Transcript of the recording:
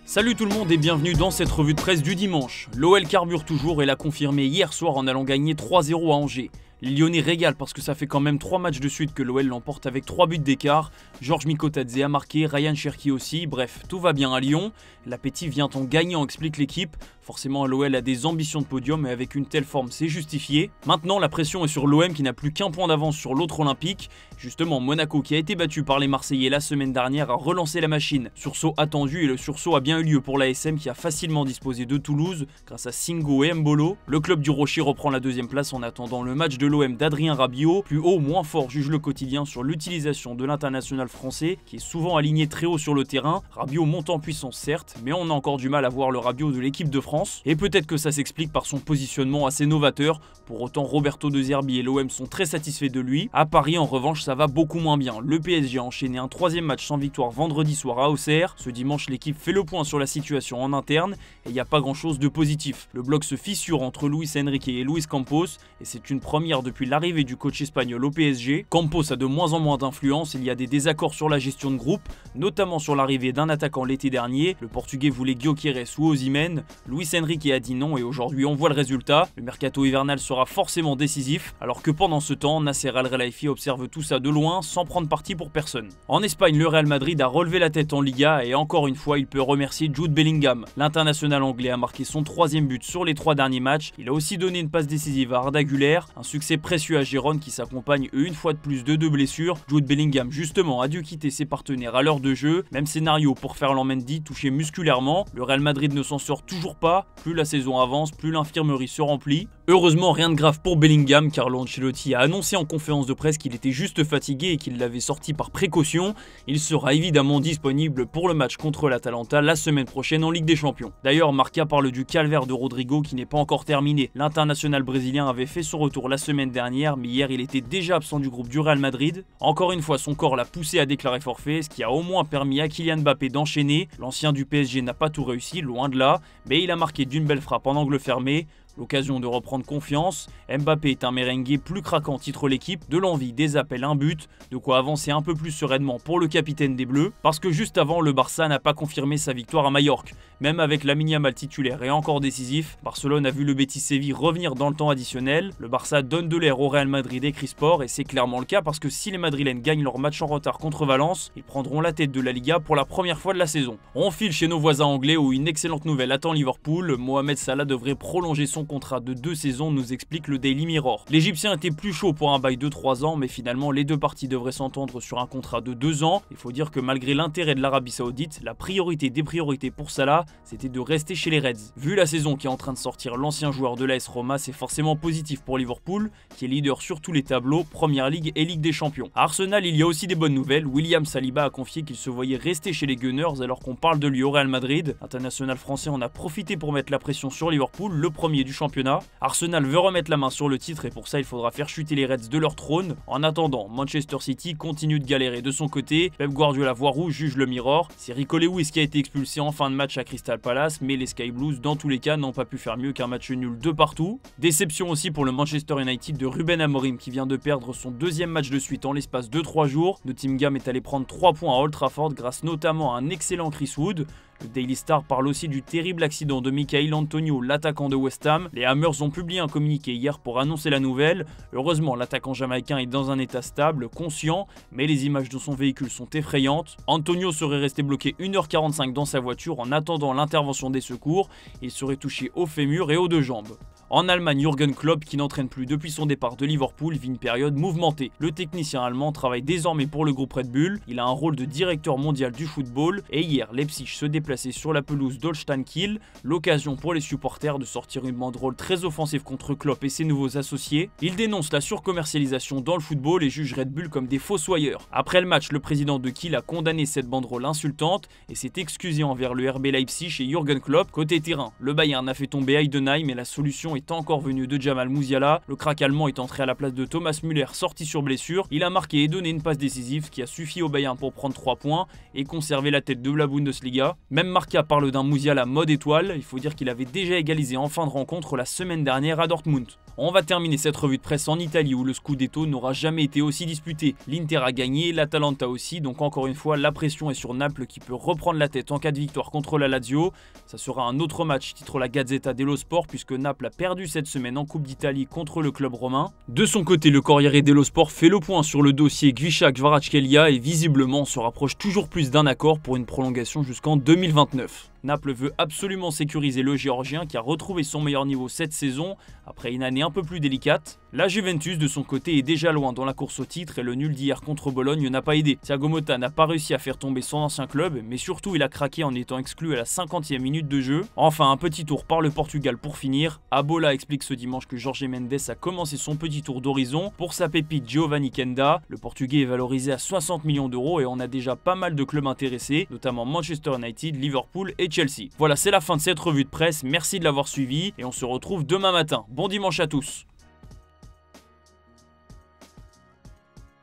Salut tout le monde et bienvenue dans cette revue de presse du dimanche. L'OL carbure toujours et l'a confirmé hier soir en allant gagner 3-0 à Angers. Les Lyonnais régalent parce que ça fait quand même 3 matchs de suite que l'OL l'emporte avec 3 buts d'écart. Georges Mikotadze a marqué, Ryan Cherki aussi, bref, tout va bien à Lyon. L'appétit vient en gagnant, explique l'équipe. Forcément, l'OL a des ambitions de podium et avec une telle forme, c'est justifié. Maintenant, la pression est sur l'OM qui n'a plus qu'un point d'avance sur l'autre olympique. Justement, Monaco, qui a été battu par les Marseillais la semaine dernière, a relancé la machine. Sursaut attendu et le sursaut a bien eu lieu pour l'ASM qui a facilement disposé de Toulouse grâce à Singo et Mbolo. Le club du Rocher reprend la deuxième place en attendant le match de l'OM d'Adrien Rabiot. Plus haut, moins fort, juge le quotidien sur l'utilisation de l'international français qui est souvent aligné très haut sur le terrain. Rabiot monte en puissance certes, mais on a encore du mal à voir le Rabiot de l'équipe de France. Et peut-être que ça s'explique par son positionnement assez novateur. Pour autant, Roberto De Zerbi et l'OM sont très satisfaits de lui. À Paris, en revanche, ça va beaucoup moins bien. Le PSG a enchaîné un troisième match sans victoire vendredi soir à Auxerre. Ce dimanche, l'équipe fait le point sur la situation en interne et il n'y a pas grand-chose de positif. Le bloc se fissure entre Luis Enrique et Luis Campos et c'est une première depuis l'arrivée du coach espagnol au PSG. Campos a de moins en moins d'influence, il y a des désaccords sur la gestion de groupe, notamment sur l'arrivée d'un attaquant l'été dernier. Le Portugais voulait Gyökeres ou Osimhen. Luis Enrique a dit non et aujourd'hui on voit le résultat. Le mercato hivernal sera forcément décisif, alors que pendant ce temps, Nasser Al-Khelaifi observe tout ça de loin sans prendre parti pour personne. En Espagne, le Real Madrid a relevé la tête en Liga et encore une fois, il peut remercier Jude Bellingham. L'international anglais a marqué son 3e but sur les 3 derniers matchs. Il a aussi donné une passe décisive à Arda Güler, un succès précieux à Gérone qui s'accompagne une fois de plus de 2 blessures. Jude Bellingham justement a dû quitter ses partenaires à l'heure de jeu. Même scénario pour Ferland Mendy touché musculairement. Le Real Madrid ne s'en sort toujours pas. Plus la saison avance, plus l'infirmerie se remplit. Heureusement, rien de grave pour Bellingham, Carlo Ancelotti a annoncé en conférence de presse qu'il était juste fatigué et qu'il l'avait sorti par précaution. Il sera évidemment disponible pour le match contre l'Atalanta la semaine prochaine en Ligue des Champions. D'ailleurs, Marca parle du calvaire de Rodrigo qui n'est pas encore terminé. L'international brésilien avait fait son retour la semaine dernière, mais hier il était déjà absent du groupe du Real Madrid. Encore une fois, son corps l'a poussé à déclarer forfait, ce qui a au moins permis à Kylian Mbappé d'enchaîner. L'ancien du PSG n'a pas tout réussi, loin de là, mais il a marqué d'une belle frappe en angle fermé. L'occasion de reprendre confiance. Mbappé est un merengue plus craquant, titre l'équipe, de l'envie, des appels, un but, de quoi avancer un peu plus sereinement pour le capitaine des Bleus, parce que juste avant, le Barça n'a pas confirmé sa victoire à Majorque. Même avec Lamine Yamal titulaire et encore décisif, Barcelone a vu le Betis Séville revenir dans le temps additionnel. Le Barça donne de l'air au Real Madrid et Chris Sport, et c'est clairement le cas parce que si les Madrilènes gagnent leur match en retard contre Valence, ils prendront la tête de la Liga pour la première fois de la saison. On file chez nos voisins anglais où une excellente nouvelle attend Liverpool. Mohamed Salah devrait prolonger son contrat de 2 saisons, nous explique le Daily Mirror. L'Égyptien était plus chaud pour un bail de 3 ans, mais finalement les deux parties devraient s'entendre sur un contrat de 2 ans. Il faut dire que malgré l'intérêt de l'Arabie Saoudite, la priorité des priorités pour Salah, c'était de rester chez les Reds. Vu la saison qui est en train de sortir l'ancien joueur de l'AS Roma, c'est forcément positif pour Liverpool, qui est leader sur tous les tableaux, Première Ligue et Ligue des Champions. À Arsenal, il y a aussi des bonnes nouvelles. William Saliba a confié qu'il se voyait rester chez les Gunners alors qu'on parle de lui au Real Madrid. L'international français en a profité pour mettre la pression sur Liverpool, le premier du championnat. Arsenal veut remettre la main sur le titre et pour ça il faudra faire chuter les Reds de leur trône. En attendant, Manchester City continue de galérer de son côté. Pep Guardiola voit rouge, juge le Mirror. C'est Rico Lewis qui a été expulsé en fin de match à Crystal Palace, mais les Sky Blues dans tous les cas n'ont pas pu faire mieux qu'un match nul de partout. Déception aussi pour le Manchester United de Ruben Amorim qui vient de perdre son 2e match de suite en l'espace de 3 jours. Nottingham est allé prendre 3 points à Old Trafford grâce notamment à un excellent Chris Wood. Le Daily Star parle aussi du terrible accident de Michail Antonio, l'attaquant de West Ham. Les Hammers ont publié un communiqué hier pour annoncer la nouvelle. Heureusement, l'attaquant jamaïcain est dans un état stable, conscient, mais les images de son véhicule sont effrayantes. Antonio serait resté bloqué 1h45 dans sa voiture en attendant l'intervention des secours. Il serait touché au fémur et aux 2 jambes. En Allemagne, Jürgen Klopp, qui n'entraîne plus depuis son départ de Liverpool, vit une période mouvementée. Le technicien allemand travaille désormais pour le groupe Red Bull, il a un rôle de directeur mondial du football, et hier, Leipzig se déplaçait sur la pelouse d'Holstein Kiel, l'occasion pour les supporters de sortir une banderole très offensive contre Klopp et ses nouveaux associés. Il dénonce la surcommercialisation dans le football et juge Red Bull comme des fossoyeurs. Après le match, le président de Kiel a condamné cette banderole insultante et s'est excusé envers le RB Leipzig et Jürgen Klopp. Côté terrain, le Bayern a fait tomber Heidenheim et la solution l'égalisation est encore venue de Jamal Musiala. Le crack allemand est entré à la place de Thomas Müller, sorti sur blessure. Il a marqué et donné une passe décisive qui a suffi au Bayern pour prendre 3 points et conserver la tête de la Bundesliga. Même Marca parle d'un Musiala mode étoile. Il faut dire qu'il avait déjà égalisé en fin de rencontre la semaine dernière à Dortmund. On va terminer cette revue de presse en Italie où le Scudetto n'aura jamais été aussi disputé. L'Inter a gagné, l'Atalanta aussi, donc encore une fois la pression est sur Naples qui peut reprendre la tête en cas de victoire contre la Lazio. Ça sera un autre match, titre la Gazzetta dello Sport, puisque Naples a perdu cette semaine en Coupe d'Italie contre le club romain. De son côté, le Corriere dello Sport fait le point sur le dossier Guicha-Kvaratskhelia et visiblement se rapproche toujours plus d'un accord pour une prolongation jusqu'en 2029. Naples veut absolument sécuriser le Géorgien qui a retrouvé son meilleur niveau cette saison après une année un peu plus délicate. La Juventus de son côté est déjà loin dans la course au titre et le nul d'hier contre Bologne n'a pas aidé. Thiago Motta n'a pas réussi à faire tomber son ancien club, mais surtout il a craqué en étant exclu à la 50e minute de jeu. Enfin un petit tour par le Portugal pour finir. Abola explique ce dimanche que Jorge Mendes a commencé son petit tour d'horizon pour sa pépite Giovanni Kenda. Le Portugais est valorisé à 60 millions d'euros et on a déjà pas mal de clubs intéressés, notamment Manchester United, Liverpool et Chelsea. Voilà, c'est la fin de cette revue de presse, merci de l'avoir suivi et on se retrouve demain matin. Bon dimanche à tous.